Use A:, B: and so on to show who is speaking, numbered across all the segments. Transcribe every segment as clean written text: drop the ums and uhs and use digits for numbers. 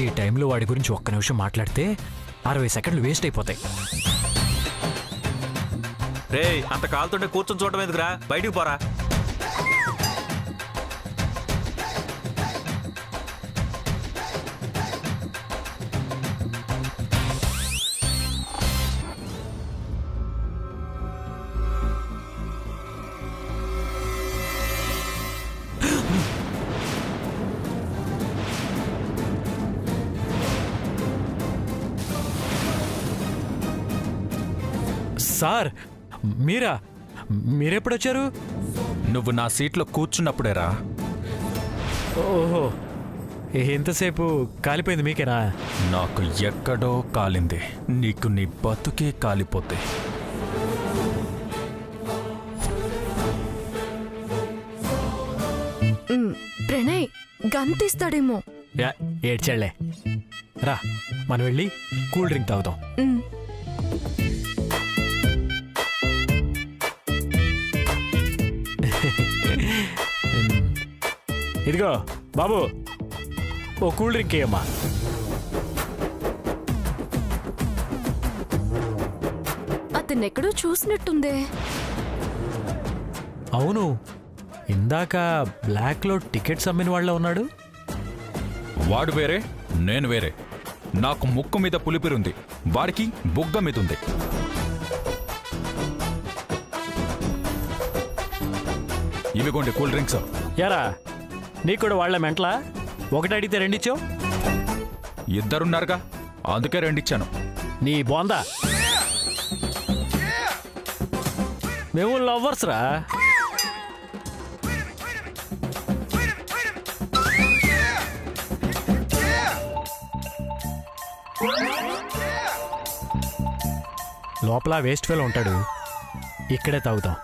A: ఈ టైంలో వాడి గురించి ఒక్క నిమిషం మాట్లాడితే 60 సెకండ్లు వేస్ట్ అయిపోతాయి.
B: రే అంత కాలుతుంటే కూర్చొని చూడటం ఎందుకురా, బయటికి పోరా.
A: సార్ మీరెప్పుడొచ్చారు?
C: నువ్వు నా సీట్లో కూర్చున్నప్పుడేరా.
A: ఓహో, ఎంతసేపు కాలిపోయింది మీకేనా?
C: నాకు ఎక్కడో కాలింది, నీకు నీ బతుకే కాలిపోతే.
D: ప్రణయ్ గంతిస్తాడేమో.
A: ఏడ్చాళ్లే, రా మనం వెళ్ళి కూల్ డ్రింక్ తాగుతాం. ఇదిగో బాబు, ఓ కూల్ డ్రింక్ ఇయ్యమ్మా.
D: అతన్నెక్కడో చూసినట్టుందే.
A: అవును, ఇందాక బ్లాక్లో టికెట్స్ అమ్మిన వాళ్ళ ఉన్నాడు.
C: వాడు వేరే, నేను వేరే. నాకు ముక్కు మీద పులిపిరుంది, వాడికి బుగ్గ మీద ఉంది. ఇవిగోండి కూల్ డ్రింక్స్.
A: యారా, నీకు కూడా వాళ్ళ మెంట్లా? ఒకటి అడిగితే రెండిచ్చావు.
C: ఇద్దరున్నారుగా, అందుకే రెండిచ్చాను.
A: నీ బోందా, మేము లవ్వర్స్ రా. లోపల వేస్ట్ ఫెలో ఉంటాడు, ఇక్కడే తాగుతాం.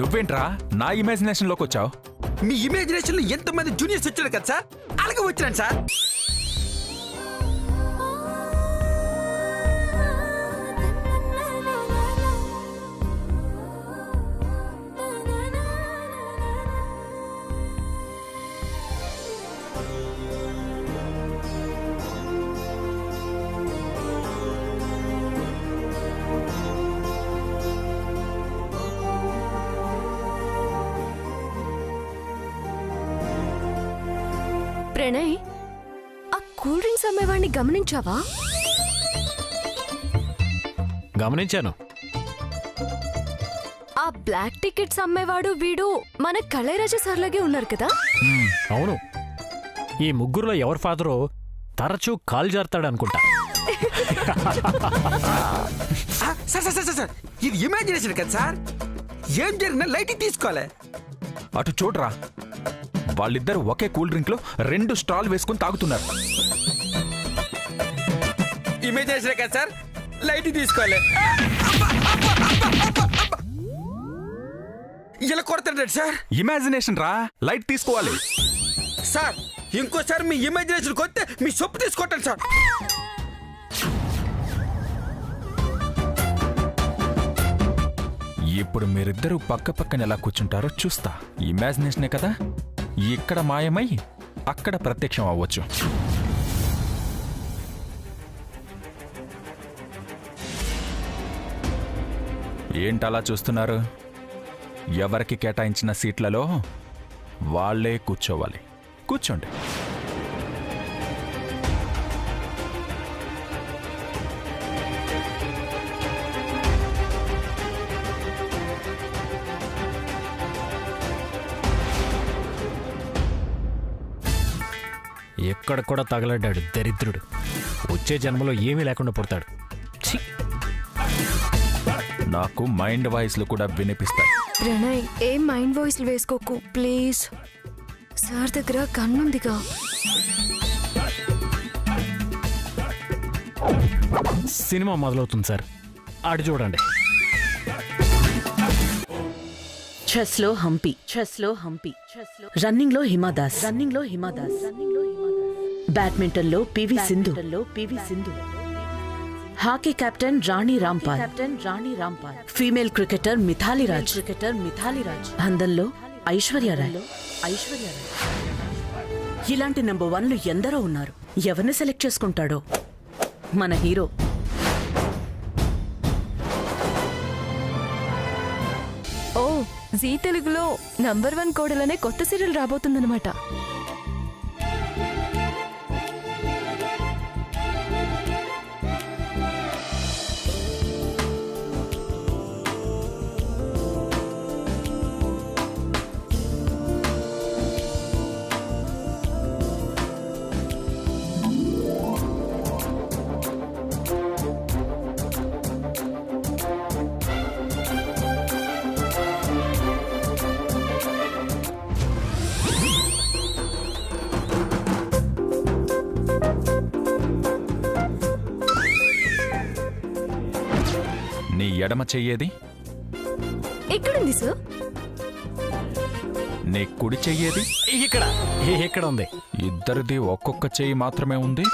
C: నువ్వేంట్రా నా ఇమాజినేషన్లోకి వచ్చావు?
E: మీ ఇమాజినేషన్ లో ఎంతమంది జూనియర్స్ వచ్చారు కదా సార్, అలాగే వచ్చాను సార్.
D: ప్రణయ్, ఆ కూల్ డ్రింక్స్ అమ్మేవాడిని గమనించావా?
A: గమనించాను.
D: ఆ బ్లాక్ టికెట్స్ అమ్మేవాడు వీడు మన కళైరాజా సార్లాగే ఉన్నారు కదా.
A: అవును, ఈ ముగ్గురులో ఎవరి ఫాదరో తరచూ కాలు జారుతాడు అనుకుంటా.
E: సార్ సార్ సార్ సార్, ఇది ఇమాజినేషన్ కదా సార్. ఏం జరిగినా లైట్ తీసుకోవాలి.
C: అటు చూడరా, వాళ్ళిద్దరు ఒకే కూల్ డ్రింక్ లో 2 స్ట్రాల్ వేసుకుని తాగుతున్నారు.
E: ఇమాజినేషన్ కదా సార్, లైట్ తీసుకోవాలి. ఇలా కొడతాడు సార్.
C: ఇమాజినేషన్ రా, లైట్ తీసుకోవాలి.
E: సార్ ఇంకోసారి మీ ఇమాజినేషన్ కొడితే మీ సొప్పు తీసుకోవటం సార్.
C: ఇప్పుడు మీరిద్దరూ పక్క పక్కన ఎలా కూర్చుంటారో చూస్తా. ఇమాజినేషనే కదా, ఇక్కడ మాయమై అక్కడ ప్రత్యక్షం అవ్వచ్చు. ఏంటలా చూస్తున్నారు? ఎవరికి కేటాయించిన సీట్లలో వాళ్ళే కూర్చోవాలి. కూర్చోండి.
A: ఎక్కడ కూడా తగలడ్డాడు దరిద్రుడు. వచ్చే జన్మలో ఏమీ లేకుండా పుడతాడు.
C: నాకు మైండ్ వాయిస్లు కూడా వినిపిస్తాయి.
D: ప్రణయ్, ఏం మైండ్ వాయిస్లు వేసుకోకు ప్లీజ్. సార్ దగ్గర కన్నుందిగా.
A: సినిమా మొదలవుతుంది సార్, అటు చూడండి.
F: చెస్లో హంపి, రన్నింగ్లో Hima Das, బ్యాడ్మింటన్లో PV Sindhu, hockey captain రాణి రాంపాల్, ఫీమేల్ క్రికెటర్ మిథాలీ రాజ్, అందంలో ఐశ్వర్యారాయ్. ఇలాంటి నంబర్ 1లు ఎందరో ఉన్నారు. ఎవరిని సెలెక్ట్ చేసుకుంటాడో మన హీరో.
D: ఓ, జీ తెలుగులో నంబర్ 1 కోడలనే కొత్త సీరియల్ రాబోతుందన్నమాట.
C: నీ ఎడమ చెయ్యేది?
D: ఎక్కడుంది సార్?
C: నీ కుడి చెయ్యేది?
A: ఇక్కడ ఉంది.
C: ఇద్దరిది ఒక్కొక్క చెయ్యి మాత్రమే ఉంది.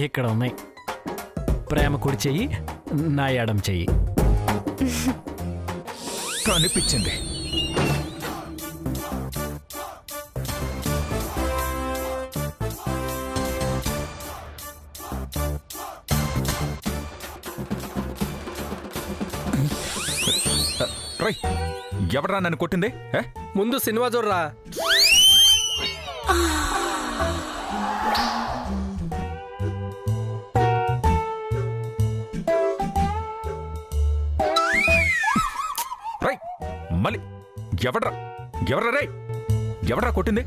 A: ఇక్కడ ఉన్నాయి. ప్రేమ కుడి చెయ్యి, నా ఎడం చెయ్యి.
C: కనిపించింది. ఎవరా నన్ను కొట్టింది?
E: ముందు సినిమా చూడరా.
C: మళ్ళీ ఎవడ్రా కొట్టింది?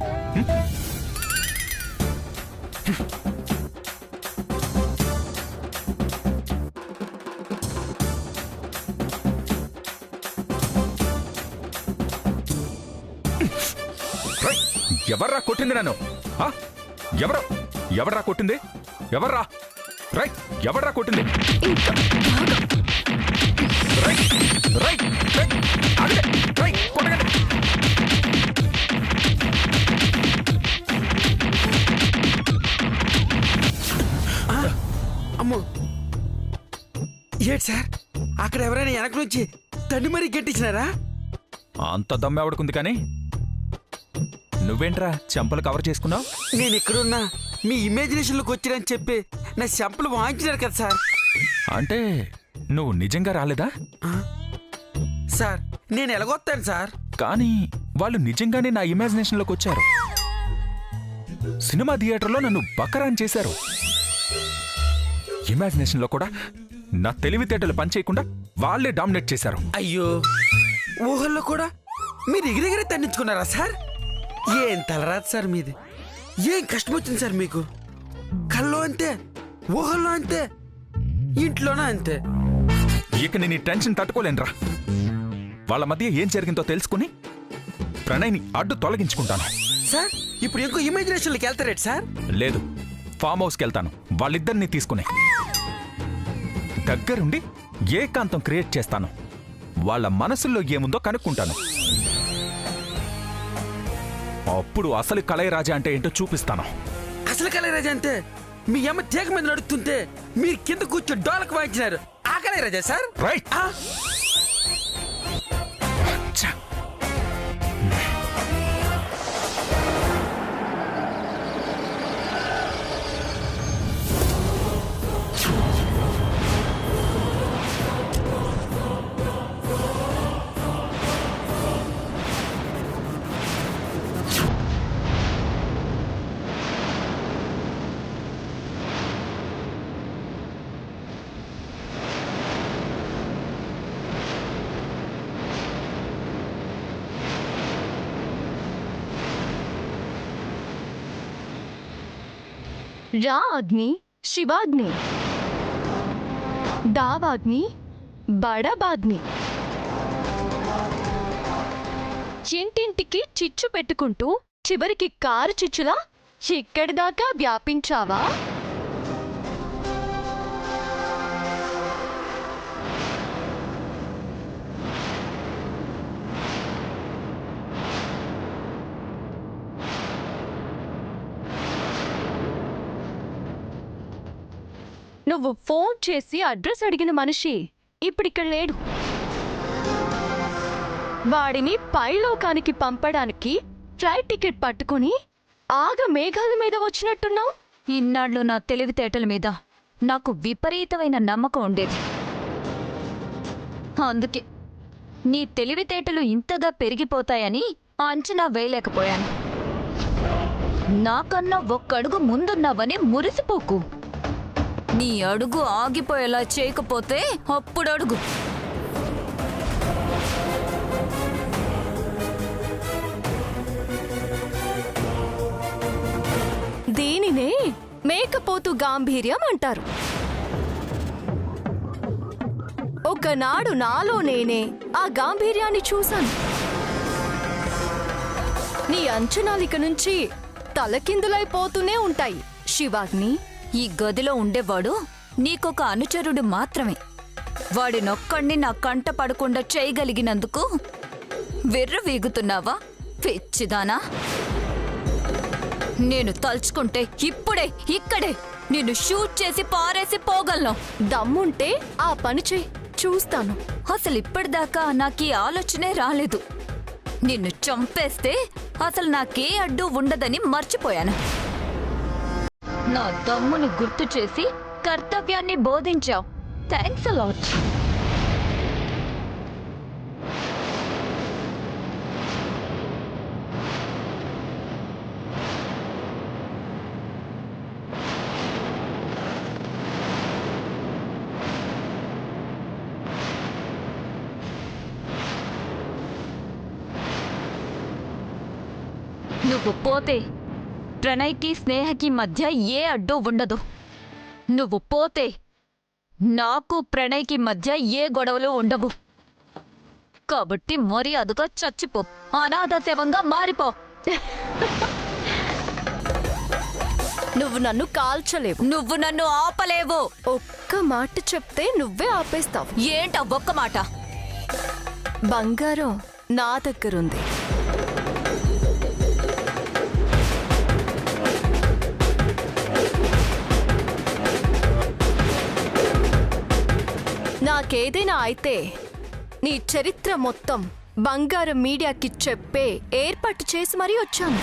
C: ఎవర్రా కొట్టింది నన్ను? ఎవడ్రా కొట్టింది? ఎవడ్రా కొట్టింది?
E: అమ్మో, ఏంటి సార్ అక్కడ ఎవరైనా వెనక నుంచి తండ్రి మరీ గట్టించినారా?
C: అంత దమ్మెవడుకుంది కానీ నువ్వేంట్రా చెంపలు కవర్ చేసుకున్నావు?
E: నేను ఎక్కడున్నా మీ ఇమాజినేషన్లోకి వచ్చిరని చెప్పి నా చెంపలు వాయించినారు కదా సార్.
C: అంటే నువ్వు నిజంగా రాలేదా?
E: సార్ నేను ఎలాగొస్తాను సార్?
C: కానీ వాళ్ళు నిజంగానే నా ఇమాజినేషన్లోకి వచ్చారు. సినిమా థియేటర్లో నన్ను బకరాన్ చేశారు. ఇమాజినేషన్లో కూడా నా తెలివితేటలు పనిచేయకుండా వాళ్ళే డామినేట్ చేశారు.
E: అయ్యో, ఊహల్లో కూడా మీరు ఎగిరెగిరే తన్నించుకున్నారా సార్? ఏం తలరాదు సార్ మీది. ఏం కష్టం వచ్చింది సార్ మీకు? కల్లో అంతే, ఊహల్లో అంతే, ఇంట్లోనే అంతే.
C: ఇక నేను ఈ టెన్షన్ తట్టుకోలేనురా. వాళ్ళ మధ్య ఏం జరిగిందో తెలుసుకుని ప్రణయ్ని అడ్డు తొలగించుకుంటాను.
E: సార్ ఇప్పుడు ఇంకో ఇమాజినేషన్లోకి వెళ్తారేంటి సార్?
C: లేదు, ఫామ్ హౌస్కి వెళ్తాను. వాళ్ళిద్దరిని తీసుకుని దగ్గరుండి ఏకాంతం క్రియేట్ చేస్తాను. వాళ్ళ మనసుల్లో ఏముందో కనుక్కుంటాను. అప్పుడు అసలు కళయరాజా అంటే ఏంటో చూపిస్తాను.
E: అసలు కళయరాజా అంటే మీ అమ్మ తేగ మీద నడుస్తుంటే మీరు కింద కూర్చో డోలకు వాయించినారు. ఆ కళయరాజా సార్?
C: రైట్.
D: रा आदमी शिवाग्नि, दाव आदमी बड़ा बादमी. ఇంటింటికి చిచ్చు పెట్టుకుంటూ చివరికి కారు చిచ్చులా ఇక్కడి దాకా వ్యాపించావా? నువ్వు ఫోన్ చేసి అడ్రస్ అడిగిన మనిషి ఇప్పుడిక్కడ లేడు. వాడిని పైలోకానికి పంపడానికి ఫ్లైట్ టికెట్ పట్టుకుని మేఘాల మీద వచ్చినట్టున్నావు.
G: ఇన్నాళ్ళు నా తెలివితేటల మీద నాకు విపరీతమైన నమ్మకం ఉండేది. అందుకే నీ తెలివితేటలు ఇంతగా పెరిగిపోతాయని అంచనా వేయలేకపోయాను. నాకన్నా ఒక్కడుగు ముందున్నావని మురిసిపోకు. నీ అడుగు ఆగిపోయేలా చేయకపోతే అప్పుడు అడుగు.
D: దీనినే మేకపోతు గాంభీర్యం అంటారు. ఒకనాడు నాలో నేనే ఆ గాంభీర్యాన్ని చూశాను. నీ అంచనాలిక నుంచి తలకిందులైపోతూనే ఉంటాయి. శివాగ్ని,
G: ఈ గదిలో ఉండేవాడు నీకొక అనుచరుడు మాత్రమే. వాడినొక్కడిని నా కంట పడకుండా చేయగలిగినందుకు వెర్రవీగుతున్నావా పిచ్చిదానా? నేను తలుచుకుంటే ఇప్పుడే ఇక్కడే నిన్ను షూట్ చేసి పారేసి పోగలను.
D: దమ్ముంటే ఆ పని చెయ్యి, చూస్తాను.
G: అసలు ఇప్పటిదాకా నాకీ ఆలోచనే రాలేదు. నిన్ను చంపేస్తే అసలు నాకే అడ్డు ఉండదని మర్చిపోయాను. నా దమ్ముని గుర్తు చేసి కర్తవ్యాన్ని బోధించావు. Thanks a lot. నువ్వు పోతే ప్రణయ్కి స్నేహకి మధ్య ఏ అడ్డు ఉండదు. నువ్వు పోతే నాకు ప్రణయ్కి మధ్య ఏ గొడవలు ఉండవు. కాబట్టి మర్యాదగా చచ్చిపో, అనాథ శవంగా మారిపో.
D: నువ్వు నన్ను కాల్చలేవు.
G: నువ్వు నన్ను ఆపలేవు.
D: ఒక్క మాట చెప్తే నువ్వే ఆపేస్తావు.
G: ఏంటా ఒక్క మాట?
D: బంగారం నా దగ్గరుంది. నాకేదైనా అయితే నీ చరిత్ర మొత్తం బంగారం మీడియాకి చెప్పే ఏర్పాటు చేసి మరీ వచ్చాను.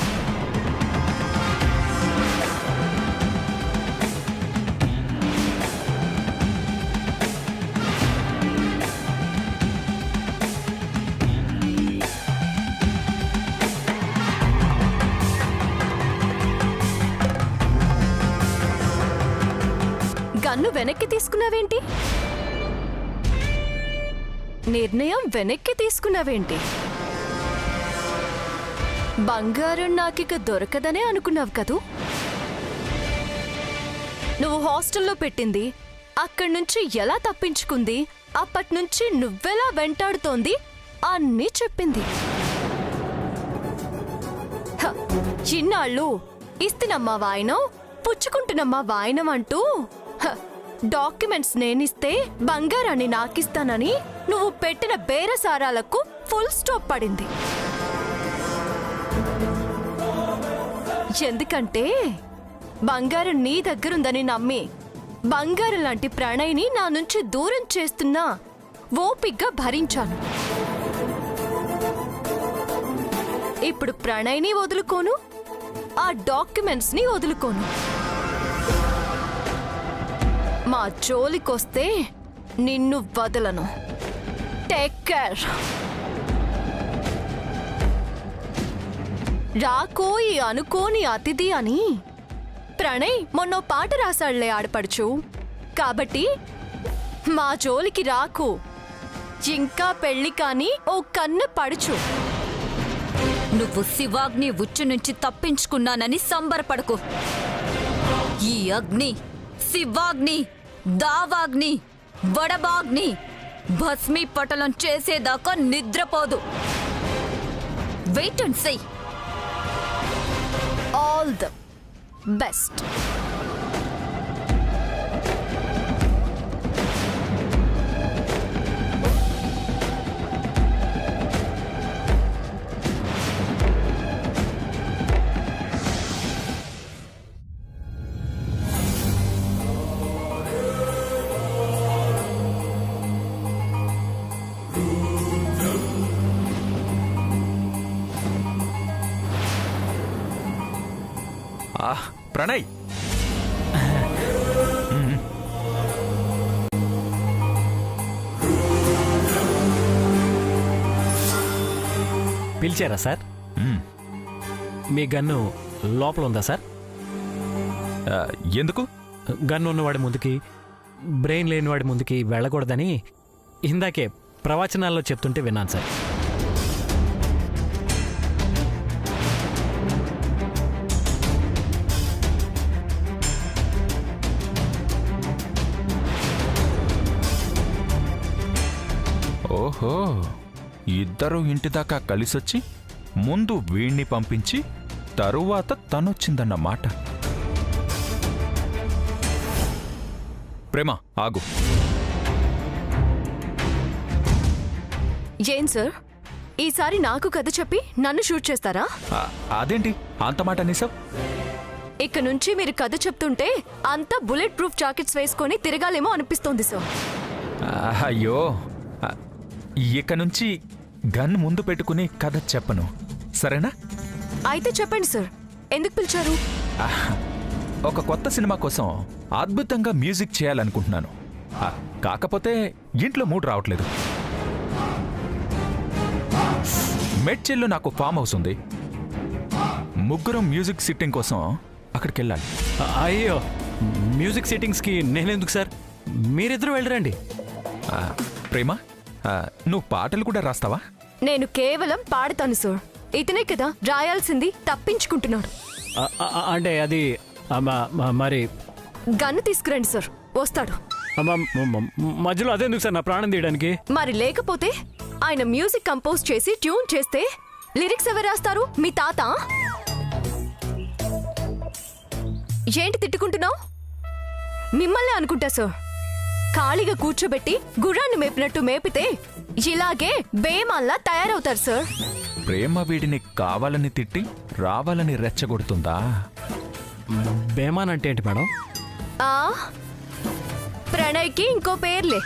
D: గన్ను వెనక్కి తీసుకున్నావేంటి? నిర్ణయం వెనక్కి తీసుకున్నావేంటి? బంగారం నాకిక దొరకదనే అనుకున్నావు కదూ? నువ్వు హాస్టల్లో పెట్టింది, అక్కడి నుంచి ఎలా తప్పించుకుంది, అప్పట్నుంచి నువ్వెలా వెంటాడుతోంది అన్నీ చెప్పింది. ఇన్నాళ్ళు ఇస్తున్నమ్మా వాయనం, పుచ్చుకుంటున్నమ్మా వాయనం అంటూ డాక్యుమెంట్స్ నేనిస్తే బంగారాన్ని నాకిస్తానని నువ్వు పెట్టిన బేరసారాలకు ఫుల్ స్టాప్ పడింది. ఎందుకంటే బంగారం నీ దగ్గరుందని నమ్మి బంగారం లాంటి ప్రణయ్ని నా నుంచి దూరం చేస్తున్నా ఓపిగ్గా భరించాను. ఇప్పుడు ప్రణయ్ని వదులుకోను, ఆ డాక్యుమెంట్స్ ని వదులుకోను. మా జోలికొస్తే నిన్ను వదలను. Take care. రాకోయి అనుకోని అతిథి అని ప్రణయ్ మొన్నో పాట రాశాళ్లే ఆడపడుచు. కాబట్టి మా జోలికి రాకు. ఇంకా పెళ్లి కాని ఓ కన్న పడుచు.
G: నువ్వు శివాగ్ని ఉచ్చు నుంచి తప్పించుకున్నానని సంబరపడకు. ఈ అగ్ని శివాగ్ని, దావాగ్ని, వడబాగ్ని భస్మీపటలం చేసేదాకా నిద్రపోదు. Wait and see.
D: All the best.
C: Pranay
A: పిలిచారా సార్?
C: మ్మ్.
A: మీ గన్ను లోపల ఉందా సార్?
C: ఎందుకు?
A: గన్ను ఉన్నవాడి ముందుకి బ్రెయిన్ లేనివాడి ముందుకి వెళ్ళకూడదని ఇందాకే ప్రవచనాల్లో చెప్తుంటే విన్నాను సార్.
C: ఓహో, ఇద్దరు ఇంటి దాకా కలిసొచ్చి ముందు వీణ్ణి పంపించి తరువాత తనొచ్చిందన్న మాట. ప్రేమ ఆగు.
D: ఏం సార్, ఈసారి నాకు కథ చెప్పి నన్ను షూట్ చేస్తారా?
C: అదేంటి అంత మాట నిసావ్?
D: ఇక నుంచి మీరు కథ చెప్తుంటే అంతా బుల్లెట్ ప్రూఫ్ జాకెట్స్ వేసుకొని తిరగాలేమో అనిపిస్తోంది సార్.
C: అయ్యో, ఇక నుంచి గన్ ముందు పెట్టుకుని కథ చెప్పను, సరేనా?
D: అయితే చెప్పండి సార్, ఎందుకు పిలిచారు?
C: ఒక కొత్త సినిమా కోసం అద్భుతంగా మ్యూజిక్ చేయాలనుకుంటున్నాను. కాకపోతే ఇంట్లో మూడ్ రావట్లేదు. మెడ్చెల్లో నాకు ఫామ్ హౌస్ ఉంది. ముగ్గురం మ్యూజిక్ సిట్టింగ్ కోసం అక్కడికి వెళ్ళాలి.
A: అయ్యో, మ్యూజిక్ సెట్టింగ్స్కి నేనెందుకు సార్? మీరిద్దరూ వెళ్ళరండి.
C: ప్రేమ, నువ్వు పాటలు కూడా రాస్తావా?
D: నేను కేవలం పాడతాను సార్. ఇతనే కదా రాయాల్సింది, తప్పించుకుంటున్నాడు.
A: అంటే అది మరి
D: గన్ను తీసుకురండి సార్, వస్తాడు.
A: మధ్యలో అదెందుకు సార్ నా ప్రాణం తీయడానికి?
D: మరి లేకపోతే ఆయన మ్యూజిక్ కంపోజ్ చేసి ట్యూన్ చేస్తే లిరిక్స్ ఎవరు రాస్తారు? మీ తాత? ఏంటి తిట్టుకుంటున్నావు? మిమ్మల్ని అనుకుంటా సార్. ఖాళీగా కూర్చోబెట్టి గుర్రాన్ని మేపినట్టు మేపితే ఇలాగే బేమాల్లా తయారవుతారు సార్.
C: ప్రేమ వీడిని కావాలని తిట్టి రావాలని రెచ్చగొడుతుందా?
A: బేమాన్ అంటే ఏంటి మేడం?
D: ప్రణయ్కి ఇంకో పేర్లే.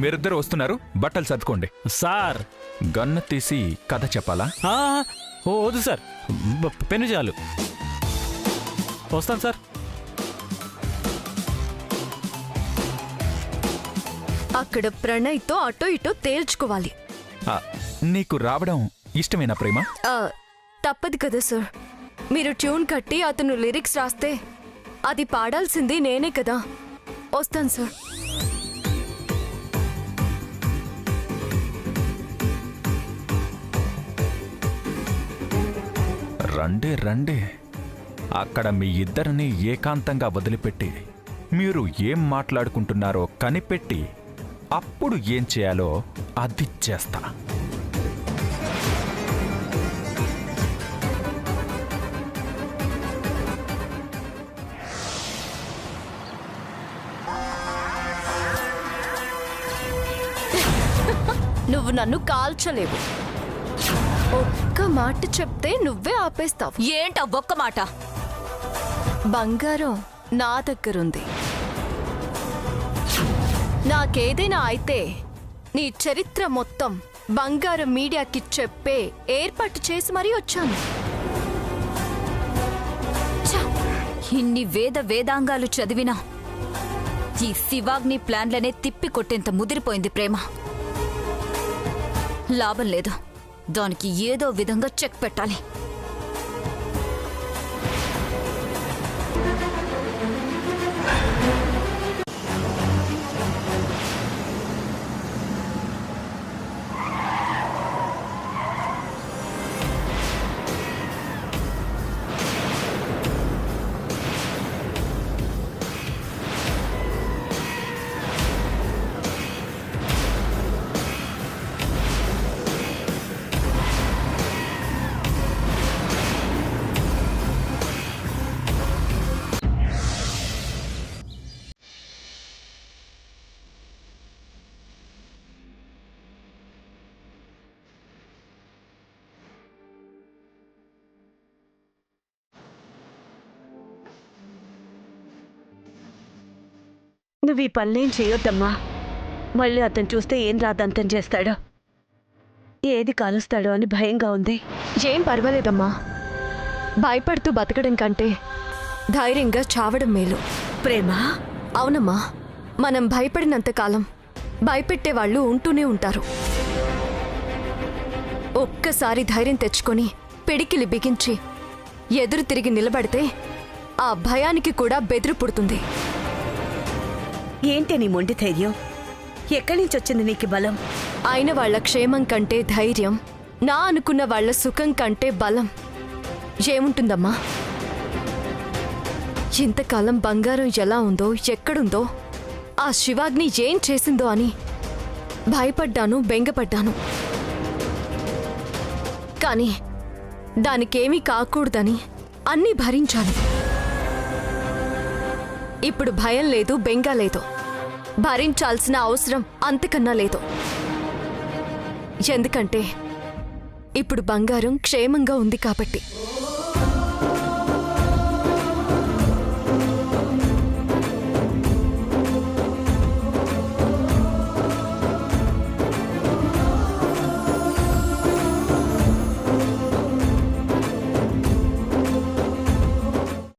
C: మీరిద్దరు వస్తున్నారు, బట్టలు సర్దుకోండి.
A: సార్,
C: గన్ను తీసి కథ చెప్పాలా?
A: వద్దు సార్, పెన్ను చాలు. వస్తాను సార్.
D: అక్కడ ప్రణయ్తో అటో ఇటో తేల్చుకోవాలి.
C: నీకు రావడం ఇష్టమేనా ప్రేమ?
D: తప్పదు కదా సార్. మీరు ట్యూన్ కట్టి అతను లిరిక్స్ రాస్తే అది పాడాల్సింది నేనే కదా. వస్తాను సార్.
C: రండి రండి. అక్కడ మీ ఇద్దరిని ఏకాంతంగా వదిలిపెట్టి మీరు ఏం మాట్లాడుకుంటున్నారో కనిపెట్టి అప్పుడు ఏం చేయాలో అది చేస్తా.
D: నువ్వు నన్ను కాల్చలేవు. ఒక్క మాట చెప్తే నువ్వే ఆపేస్తావు.
G: ఏంటా ఒక్క మాట?
D: బంగారం నా దగ్గరుంది. నాకేదైనా అయితే నీ చరిత్ర మొత్తం బంగారం మీడియాకి చెప్పే ఏర్పాటు చేసి మరీ వచ్చాను.
G: ఇన్ని వేదాంగాలు చదివినా ఈ శివాగ్ని ప్లాన్లనే తిప్పి కొట్టేంత ముదిరిపోయింది ప్రేమ. లాభం లేదు, దానికి ఏదో విధంగా చెక్ పెట్టాలి.
F: నువ్వు ఈ పనులేం చేయొద్దమ్మా. మళ్ళీ అతను చూస్తే ఏం రాదంతం చేస్తాడో, ఏది కాలుస్తాడో అని భయంగా ఉంది.
D: ఏం పర్వాలేదమ్మా, భయపడుతూ బతకడం కంటే ధైర్యంగా చావడం మేలు.
F: ప్రేమ,
D: అవునమ్మా, మనం భయపడినంతకాలం భయపెట్టే వాళ్ళు ఉంటూనే ఉంటారు. ఒక్కసారి ధైర్యం తెచ్చుకొని పిడికిలి బిగించి ఎదురు తిరిగి నిలబడితే ఆ భయానికి కూడా బెదిరి పుడుతుంది.
F: ఏంటి నీ మొండి ధైర్యం? ఎక్కడి నుంచి వచ్చింది నీకు బలం?
D: అయిన వాళ్ల క్షేమం కంటే ధైర్యం, నా అనుకున్న వాళ్ల సుఖం కంటే బలం ఏముంటుందమ్మా? ఇంతకాలం బంగారం ఎలా ఉందో, ఎక్కడుందో, ఆ శివాగ్ని ఏం చేసిందో అని భయపడ్డాను, బెంగపడ్డాను. కానీ దానికేమీ కాకూడదని అన్నీ భరించాను. ఇప్పుడు భయం లేదు, బెంగ లేదు. భరించాల్సిన అవసరం అంతకన్నా లేదు. ఎందుకంటే ఇప్పుడు బంగారం క్షేమంగా ఉంది కాబట్టి.